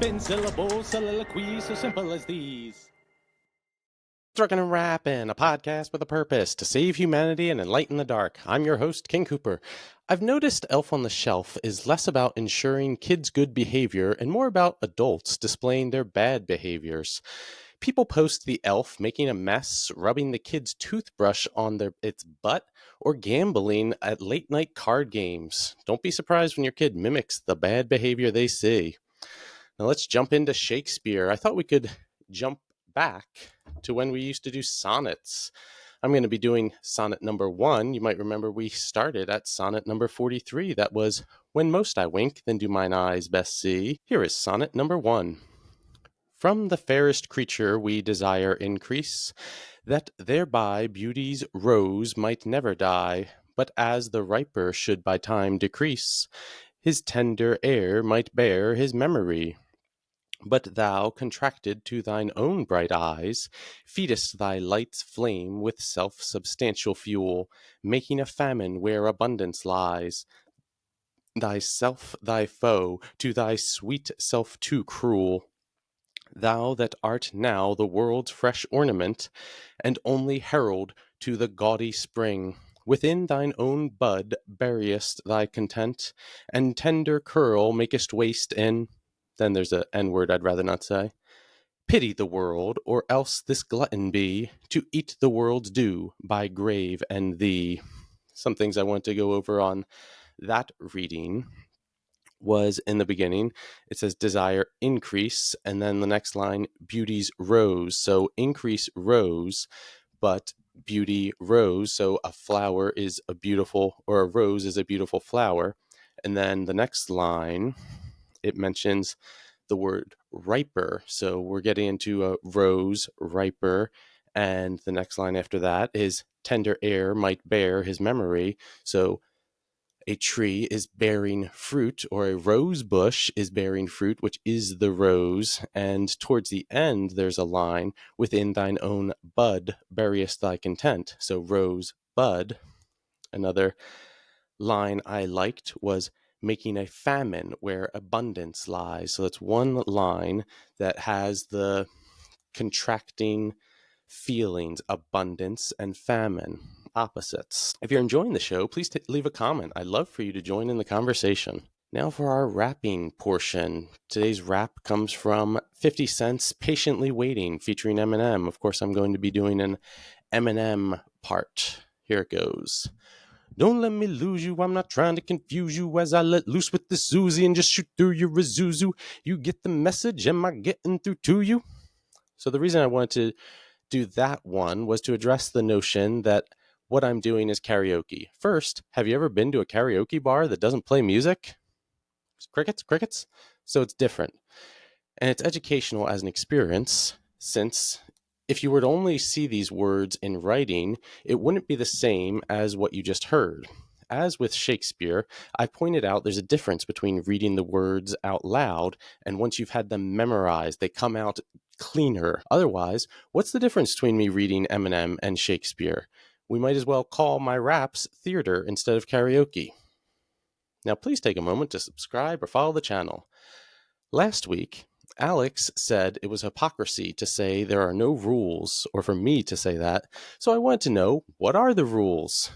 spitting syllables, soliloquies so simple as these. Truckin' and Rappin', a podcast with a purpose to save humanity and enlighten the dark. I'm your host, King Cooper. I've noticed Elf on the Shelf is less about ensuring kids' good behavior and more about adults displaying their bad behaviors. People post the elf making a mess, rubbing the kid's toothbrush on its butt, or gambling at late-night card games. Don't be surprised when your kid mimics the bad behavior they see. Now let's jump into Shakespeare. I thought we could jump back to when we used to do sonnets. I'm going to be doing sonnet number 1. You might remember we started at sonnet number 43. That was, "When most I wink, then do mine eyes best see." Here is sonnet number 1. From the fairest creature we desire increase, that thereby beauty's rose might never die, but as the riper should by time decrease, his tender air might bear his memory. But thou, contracted to thine own bright eyes, feedest thy light's flame with self-substantial fuel, making a famine where abundance lies. Thyself thy foe, to thy sweet self too cruel. Thou that art now the world's fresh ornament, and only herald to the gaudy spring, within thine own bud buryest thy content, and tender curl makest waste in... Then there's a N word I'd rather not say. Pity the world, or else this glutton be, to eat the world's due by grave and thee. Some things I want to go over on that reading was in the beginning. It says desire increase, and then the next line, beauty's rose. So increase rose, but beauty rose. So a flower is a beautiful, or a rose is a beautiful flower. And then the next line, it mentions the word riper. So we're getting into a rose, riper. And the next line after that is tender air might bear his memory. So a tree is bearing fruit, or a rose bush is bearing fruit, which is the rose. And towards the end, there's a line, within thine own bud buryest thy content. So rose, bud. Another line I liked was making a famine where abundance lies. So that's one line that has the contracting feelings, abundance and famine, opposites. If you're enjoying the show, please leave a comment. I'd love for you to join in the conversation. Now for our rapping portion. Today's rap comes from 50 Cent's Patiently Waiting, featuring Eminem. Of course, I'm going to be doing an Eminem part. Here it goes. Don't let me lose you, I'm not trying to confuse you as I let loose with this Uzi and just shoot through your Isuzu. You get the message, am I getting through to you? So the reason I wanted to do that one was to address the notion that what I'm doing is karaoke. First, have you ever been to a karaoke bar that doesn't play music? Crickets? So it's different. And it's educational as an experience, since if you were to only see these words in writing, it wouldn't be the same as what you just heard. As with Shakespeare, I pointed out there's a difference between reading the words out loud and once you've had them memorized, they come out cleaner. Otherwise, what's the difference between me reading Eminem and Shakespeare? We might as well call my raps theater instead of karaoke. Now, please take a moment to subscribe or follow the channel. Last week, Alex said it was hypocrisy to say there are no rules, or for me to say that, so I wanted to know, what are the rules?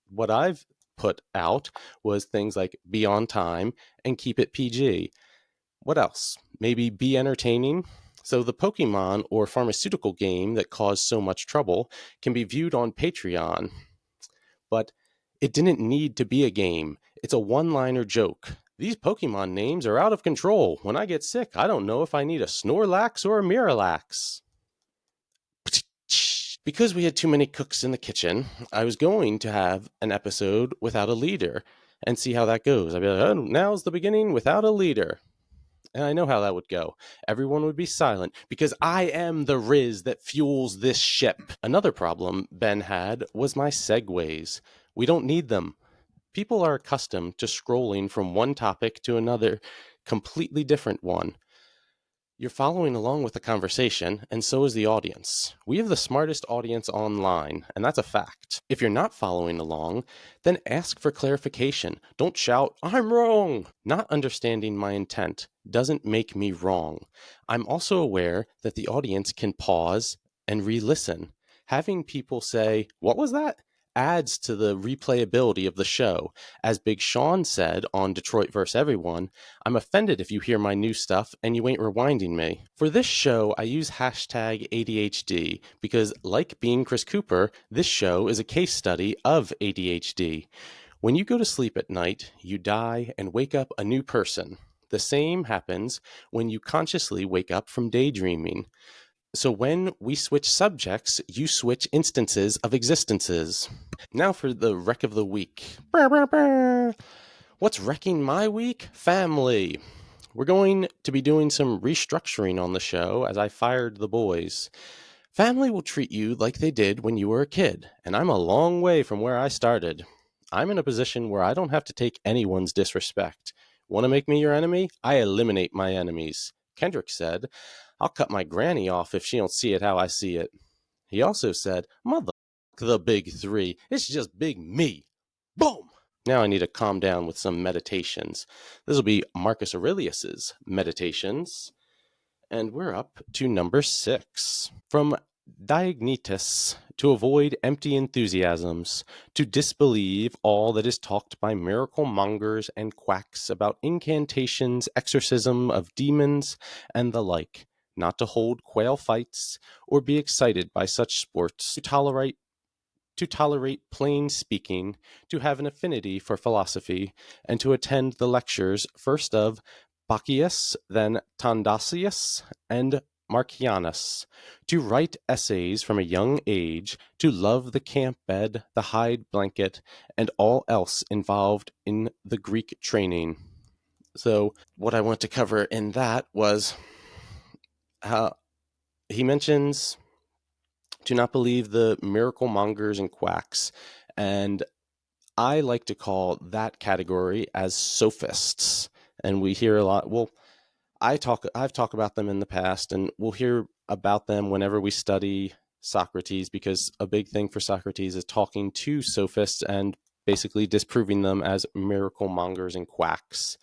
What I've put out was things like be on time and keep it PG. What else? Maybe be entertaining. So the Pokemon or pharmaceutical game that caused so much trouble can be viewed on Patreon. But it didn't need to be a game. It's a one-liner joke. These Pokemon names are out of control. When I get sick, I don't know if I need a Snorlax or a Miralax. Because we had too many cooks in the kitchen, I was going to have an episode without a leader and see how that goes. I'd be like, oh, now's the beginning without a leader. And I know how that would go. Everyone would be silent because I am the Riz that fuels this ship. Another problem Ben had was my segues. We don't need them. People are accustomed to scrolling from one topic to another, completely different one. You're following along with the conversation, and so is the audience. We have the smartest audience online, and that's a fact. If you're not following along, then ask for clarification. Don't shout, I'm wrong! Not understanding my intent doesn't make me wrong. I'm also aware that the audience can pause and re listen. Having people say, what was that? Adds to the replayability of the show. As Big Sean said on Detroit vs. Everyone, I'm offended if you hear my new stuff and you ain't rewinding me. For this show, I use hashtag ADHD because, like being Chris Cooper, this show is a case study of ADHD. When you go to sleep at night, you die and wake up a new person. The same happens when you consciously wake up from daydreaming. So when we switch subjects, you switch instances of existences. Now for the wreck of the week. What's wrecking my week? Family. We're going to be doing some restructuring on the show as I fired the boys. Family will treat you like they did when you were a kid, and I'm a long way from where I started. I'm in a position where I don't have to take anyone's disrespect. Want to make me your enemy? I eliminate my enemies. Kendrick said, I'll cut my granny off if she don't see it how I see it. He also said, Mother, the big three. It's just big me. Boom! Now I need to calm down with some meditations. This will be Marcus Aurelius's Meditations, and we're up to number 6. From Diognetus, to avoid empty enthusiasms, to disbelieve all that is talked by miracle mongers and quacks about incantations, exorcism of demons, and the like, not to hold quail fights, or be excited by such sports, to tolerate plain speaking, to have an affinity for philosophy, and to attend the lectures first of Bacchius, then Tondasius, and Marcianus, to write essays from a young age, to love the camp bed, the hide blanket, and all else involved in the Greek training. So, what I want to cover in that was how he mentions to not believe the miracle mongers and quacks. And I like to call that category as sophists. And we hear a lot. Well, I've talked about them in the past, and we'll hear about them whenever we study Socrates, because a big thing for Socrates is talking to sophists and basically disproving them as miracle mongers and quacks.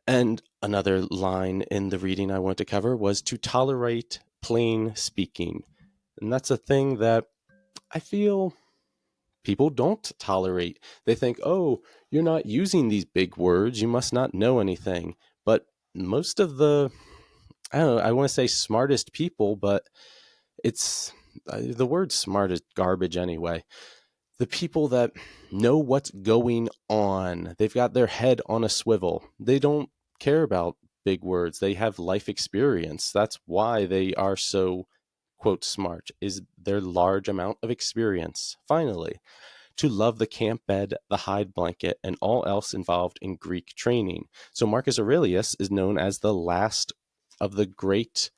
And another line in the reading I want to cover was to tolerate plain speaking. And that's a thing that I feel people don't tolerate. They think, oh, you're not using these big words. You must not know anything. But most of the, I don't know, I want to say smartest people, but it's the word smart is garbage anyway. The people that know what's going on, they've got their head on a swivel. They don't care about big words. They have life experience. That's why they are so, quote, smart, is their large amount of experience. Finally, to love the camp bed, the hide blanket, and all else involved in Greek training. So Marcus Aurelius is known as the last of the great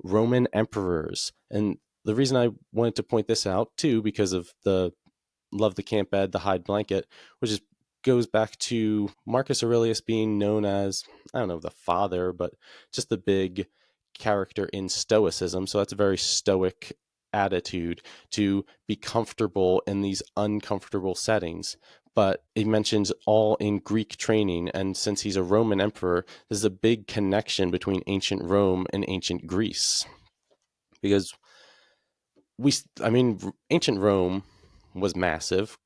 Roman emperors. And the reason I wanted to point this out too, because of the love the camp bed, the hide blanket, which is goes back to Marcus Aurelius being known as, I don't know, the father, but just the big character in Stoicism. So that's a very stoic attitude, to be comfortable in these uncomfortable settings. But he mentions all in Greek training. And since he's a Roman emperor, there's a big connection between ancient Rome and ancient Greece. Because ancient Rome was massive.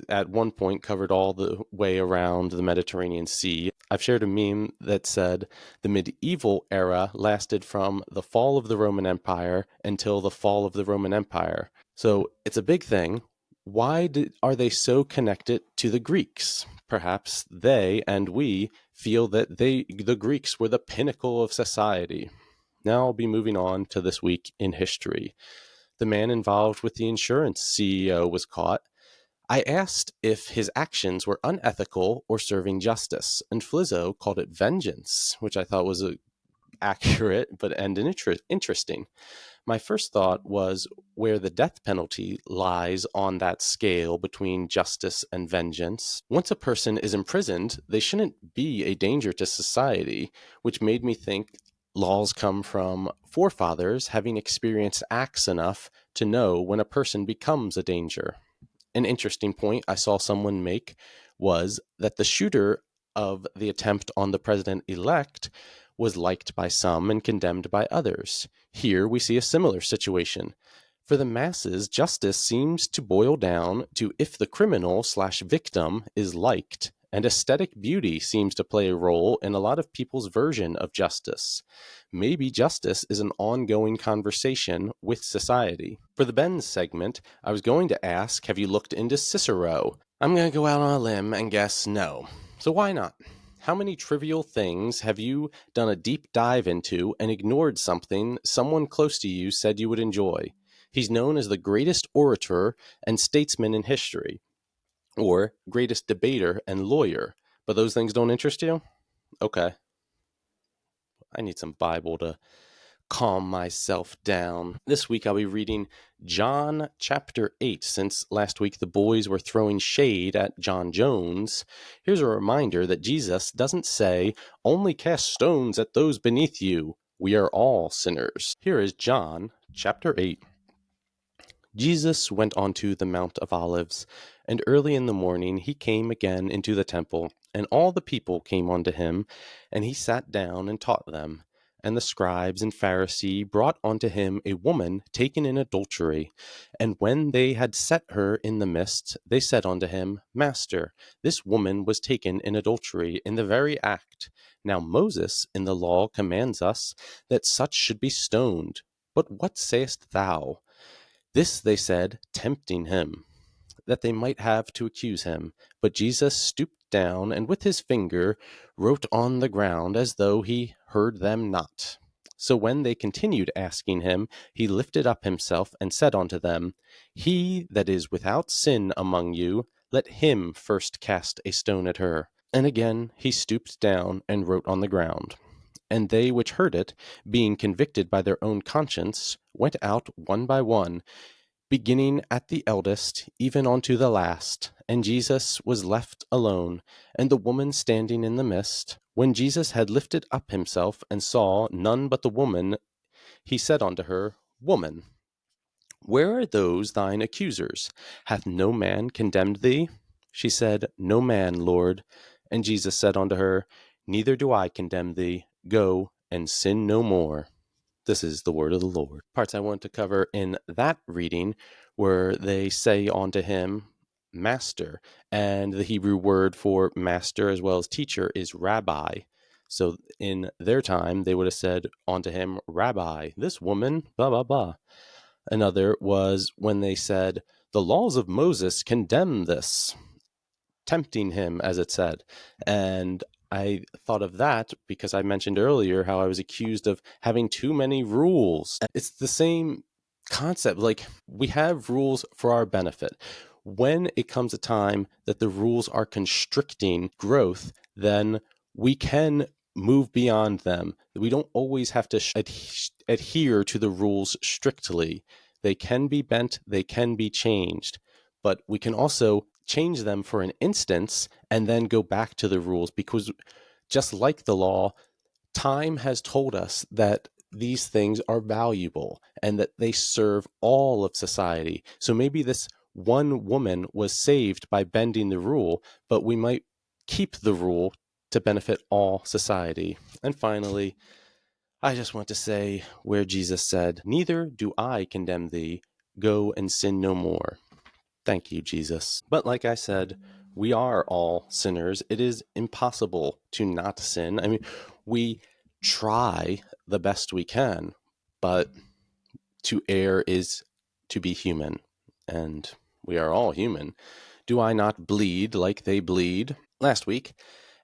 At one point, covered all the way around the Mediterranean Sea. I've shared a meme that said the medieval era lasted from the fall of the Roman Empire until the fall of the Roman Empire. So it's a big thing. Why are they so connected to the Greeks? Perhaps they and we feel that the Greeks were the pinnacle of society. Now I'll be moving on to this week in history. The man involved with the insurance CEO was caught. I asked if his actions were unethical or serving justice, and Flizzo called it vengeance, which I thought was accurate and interesting. My first thought was where the death penalty lies on that scale between justice and vengeance. Once a person is imprisoned, they shouldn't be a danger to society, which made me think Laws come from forefathers having experienced acts enough to know when a person becomes a danger. An interesting point I saw someone make was that the shooter of the attempt on the president-elect was liked by some and condemned by others. Here we see a similar situation. For the masses, justice seems to boil down to if the criminal/victim is liked, and aesthetic beauty seems to play a role in a lot of people's version of justice. Maybe justice is an ongoing conversation with society. For the Ben's segment, I was going to ask, have you looked into Cicero? I'm going to go out on a limb and guess no. So why not? How many trivial things have you done a deep dive into and ignored something someone close to you said you would enjoy? He's known as the greatest orator and statesman in history, or greatest debater and lawyer. But those things don't interest you? Okay. I need some Bible to calm myself down. This week I'll be reading John chapter 8. Since last week the boys were throwing shade at John Jones, here's a reminder that Jesus doesn't say, only cast stones at those beneath you. We are all sinners. Here is John chapter 8. Jesus went on to the Mount of Olives, and early in the morning he came again into the temple, and all the people came unto him, and he sat down and taught them. And the scribes and Pharisees brought unto him a woman taken in adultery. And when they had set her in the midst, they said unto him, Master, this woman was taken in adultery in the very act. Now Moses in the law commands us that such should be stoned. But what sayest thou? This they said, tempting him, that they might have to accuse him. But Jesus stooped down, and with his finger wrote on the ground, as though he heard them not. So when they continued asking him, he lifted up himself, and said unto them, He that is without sin among you, let him first cast a stone at her. And again he stooped down, and wrote on the ground. And they which heard it, being convicted by their own conscience, went out one by one, beginning at the eldest, even unto the last. And Jesus was left alone, and the woman standing in the midst. When Jesus had lifted up himself, and saw none but the woman, he said unto her, Woman, where are those thine accusers? Hath no man condemned thee? She said, No man, Lord. And Jesus said unto her, Neither do I condemn thee. Go, and sin no more. This is the word of the Lord. Parts I want to cover in that reading where they say unto him, Master, and the Hebrew word for master as well as teacher is rabbi. So in their time, they would have said unto him, Rabbi, this woman, blah, blah, blah. Another was when they said, the laws of Moses condemn this, tempting him, as it said. And I thought of that because I mentioned earlier how I was accused of having too many rules. It's the same concept. Like, we have rules for our benefit. When it comes a time that the rules are constricting growth, then we can move beyond them. We don't always have to adhere to the rules strictly. They can be bent, they can be changed, but we can also change them for an instance and then go back to the rules, because just like the law, time has told us that these things are valuable and that they serve all of society. So maybe this one woman was saved by bending the rule, but we might keep the rule to benefit all society. And finally, I just want to say where Jesus said, Neither do I condemn thee, go and sin no more. Thank you, Jesus. But like I said, we are all sinners. It is impossible to not sin. I mean, we try the best we can, but to err is to be human, and we are all human. Do I not bleed like they bleed? Last week,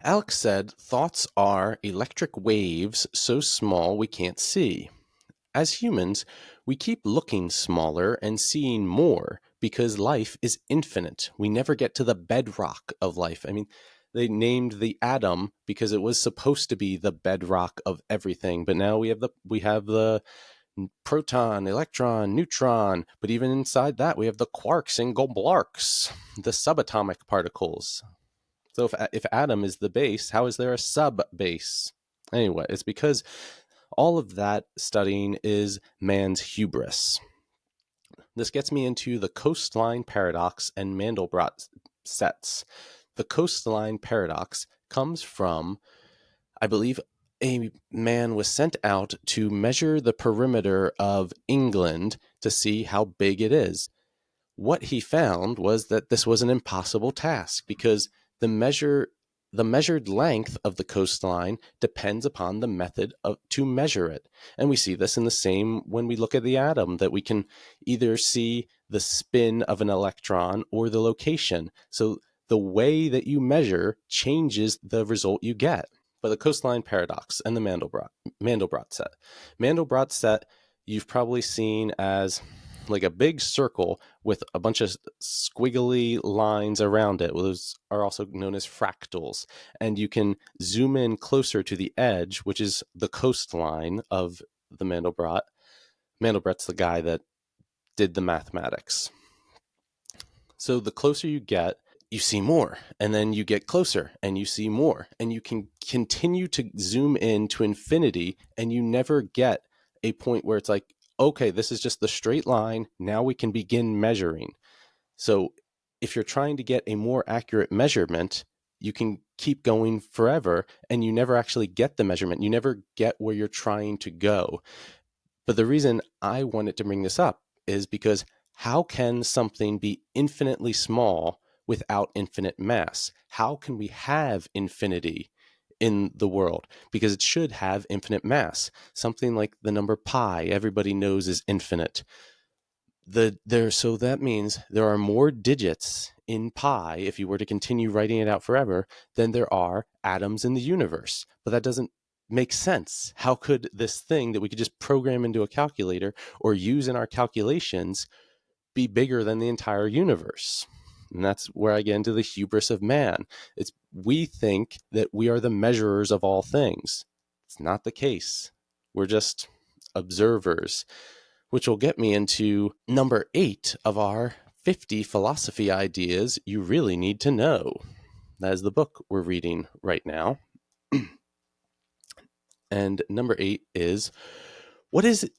Alex said thoughts are electric waves so small we can't see. As humans, we keep looking smaller and seeing more because life is infinite. We never get to the bedrock of life. I mean, they named the atom because it was supposed to be the bedrock of everything, but now we have the proton, electron, neutron, but even inside that we have the quarks and goblarks, the subatomic particles. So if atom is the base, how is there a sub base? Anyway, it's because All of that studying is man's hubris. This gets me into the Coastline paradox and Mandelbrot sets. The Coastline paradox comes from, I believe, a man was sent out to measure the perimeter of England to see how big it is. What he found was that this was an impossible task because the measured length of the coastline depends upon the method to measure it. And we see this in the same when we look at the atom, that we can either see the spin of an electron or the location. So the way that you measure changes the result you get. But the coastline paradox and the Mandelbrot set. Mandelbrot set you've probably seen as like a big circle with a bunch of squiggly lines around it. Those are also known as fractals. And you can zoom in closer to the edge, which is the coastline of the Mandelbrot. Mandelbrot's the guy that did the mathematics. So the closer you get, you see more, and then you get closer and you see more, and you can continue to zoom in to infinity, and you never get a point where it's like, okay, this is just the straight line. Now we can begin measuring. So if you're trying to get a more accurate measurement, you can keep going forever and you never actually get the measurement. You never get where you're trying to go. But the reason I wanted to bring this up is because how can something be infinitely small without infinite mass? How can we have infinity in the world? Because it should have infinite mass. Something like the number pi, everybody knows is infinite. So that means there are more digits in pi, if you were to continue writing it out forever, than there are atoms in the universe. But that doesn't make sense. How could this thing that we could just program into a calculator or use in our calculations be bigger than the entire universe? And that's where I get into the hubris of man. We think that we are the measurers of all things. It's not the case. We're just observers, which will get me into number 8 of our 50 philosophy ideas you really need to know. That is the book we're reading right now. And number 8 is, what is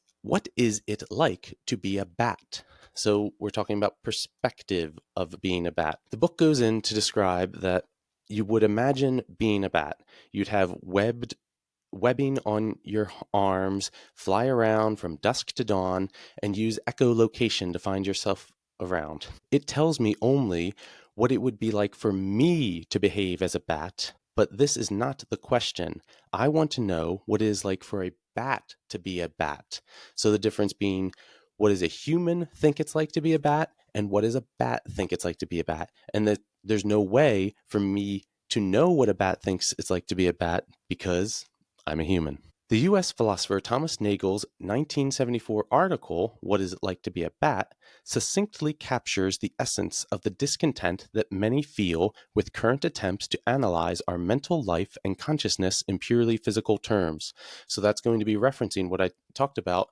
it like to be a bat? So we're talking about perspective of being a bat. The book goes in to describe that you would imagine being a bat. You'd have webbing on your arms, fly around from dusk to dawn, and use echolocation to find yourself around. It tells me only what it would be like for me to behave as a bat, but this is not the question. I want to know what it is like for a bat to be a bat. So the difference being, what does a human think it's like to be a bat, and what does a bat think it's like to be a bat? And that there's no way for me to know what a bat thinks it's like to be a bat because I'm a human. The U.S. philosopher Thomas Nagel's 1974 article, What Is It Like to Be a Bat?, succinctly captures the essence of the discontent that many feel with current attempts to analyze our mental life and consciousness in purely physical terms. So that's going to be referencing what I talked about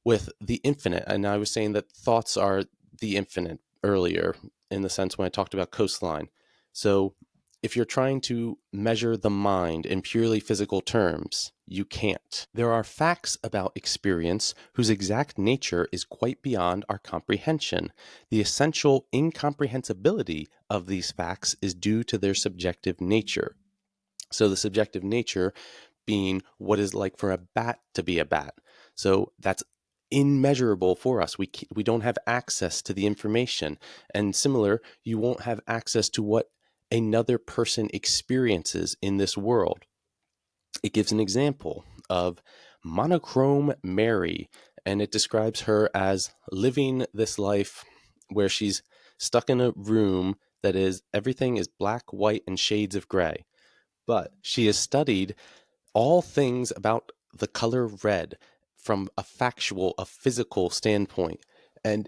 with the infinite. And I was saying that thoughts are the infinite earlier, in the sense when I talked about coastline. So if you're trying to measure the mind in purely physical terms, you can't. There are facts about experience whose exact nature is quite beyond our comprehension. The essential incomprehensibility of these facts is due to their subjective nature. So the subjective nature being what is like for a bat to be a bat. So that's immeasurable for us. We don't have access to the information. And similar, you won't have access to what another person experiences in this world. It gives an example of monochrome Mary, and it describes her as living this life where she's stuck in a room that is everything is black, white, and shades of gray. But she has studied all things about the color red from a physical standpoint. And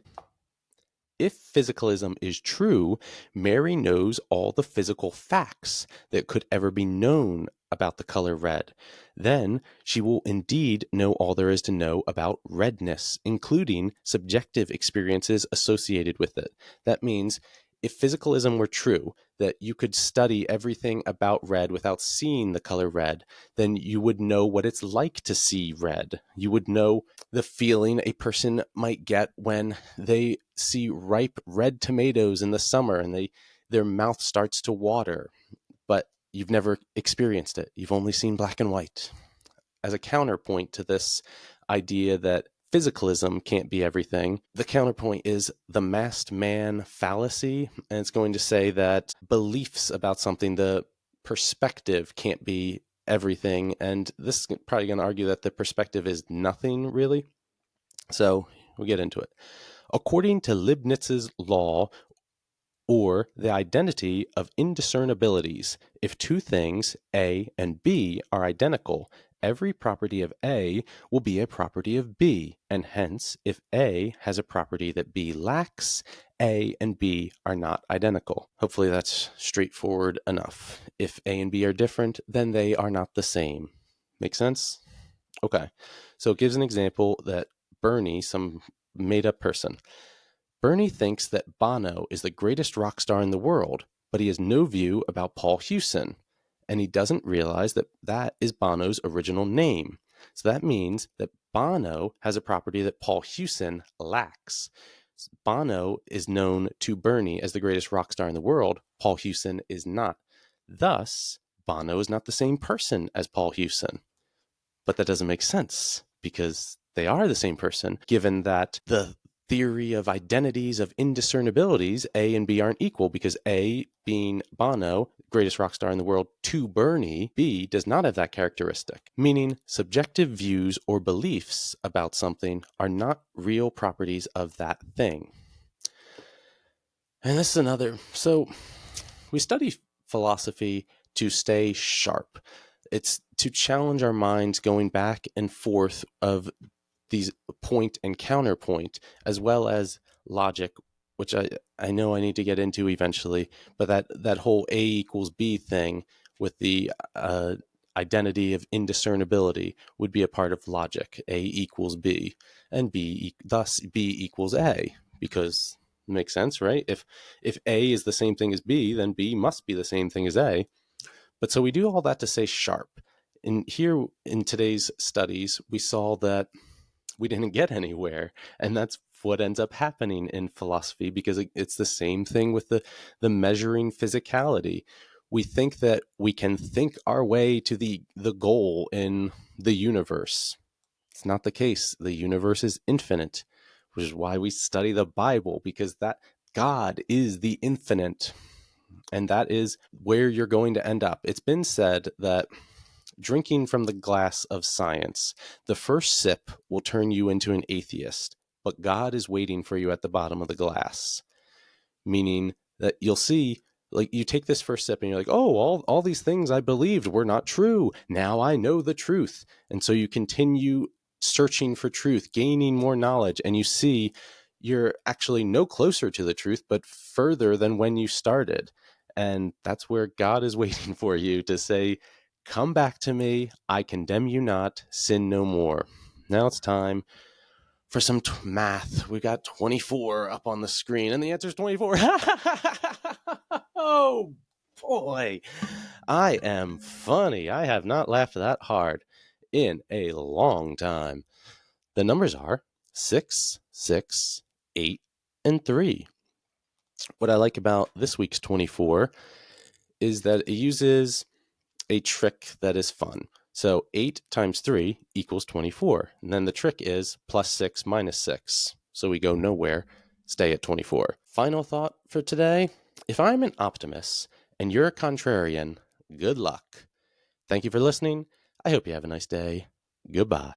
if physicalism is true, Mary knows all the physical facts that could ever be known about the color red. Then she will indeed know all there is to know about redness, including subjective experiences associated with it. That means If physicalism were true, that you could study everything about red without seeing the color red, then you would know what it's like to see red. You would know the feeling a person might get when they see ripe red tomatoes in the summer and their mouth starts to water, but you've never experienced it. You've only seen black and white. As a counterpoint to this idea that physicalism can't be everything, the counterpoint is the masked man fallacy. And it's going to say that beliefs about something, the perspective can't be everything. And this is probably going to argue that the perspective is nothing really. So we'll get into it. According to Leibniz's law, or the identity of indiscernibilities, if two things, A and B, are identical, every property of A will be a property of B, and hence, if A has a property that B lacks, A and B are not identical. Hopefully that's straightforward enough. If A and B are different, then they are not the same. Make sense? Okay. So it gives an example that Bernie, some made-up person, Bernie thinks that Bono is the greatest rock star in the world, but he has no view about Paul Hewson, and he doesn't realize that that is Bono's original name. So that means that Bono has a property that Paul Hewson lacks. Bono is known to Bernie as the greatest rock star in the world. Paul Hewson is not. Thus, Bono is not the same person as Paul Hewson. But that doesn't make sense because they are the same person, given that the theory of identities of indiscernibilities, A and B aren't equal, because A, being Bono, greatest rock star in the world, to Bernie, B does not have that characteristic, meaning subjective views or beliefs about something are not real properties of that thing. And this is another. So we study philosophy to stay sharp. It's to challenge our minds going back and forth of these point and counterpoint, as well as logic, which I know I need to get into eventually, but that whole A equals B thing with the identity of indiscernibility would be a part of logic. A equals B, and thus B equals A, because it makes sense, right? If A is the same thing as B, then B must be the same thing as A. But so we do all that to say sharp. And here in today's studies, we saw that we didn't get anywhere. And that's what ends up happening in philosophy, because it's the same thing with the measuring physicality. We think that we can think our way to the goal in the universe. It's not the case. The universe is infinite, which is why we study the Bible, because that God is the infinite. And that is where you're going to end up. It's been said that drinking from the glass of science, the first sip will turn you into an atheist, but God is waiting for you at the bottom of the glass. Meaning that you'll see, like, you take this first sip and you're like, oh, all these things I believed were not true. Now I know the truth. And so you continue searching for truth, gaining more knowledge, and you see you're actually no closer to the truth, but further than when you started. And that's where God is waiting for you to say, come back to me, I condemn you not, sin no more. Now it's time for some math. We got 24 up on the screen, and the answer is 24. Oh, boy. I am funny. I have not laughed that hard in a long time. The numbers are 6, 6, 8, and 3. What I like about this week's 24 is that it uses a trick that is fun. So 8 times 3 equals 24. And then the trick is plus 6 minus 6. So we go nowhere, stay at 24. Final thought for today. If I'm an optimist and you're a contrarian, good luck. Thank you for listening. I hope you have a nice day. Goodbye.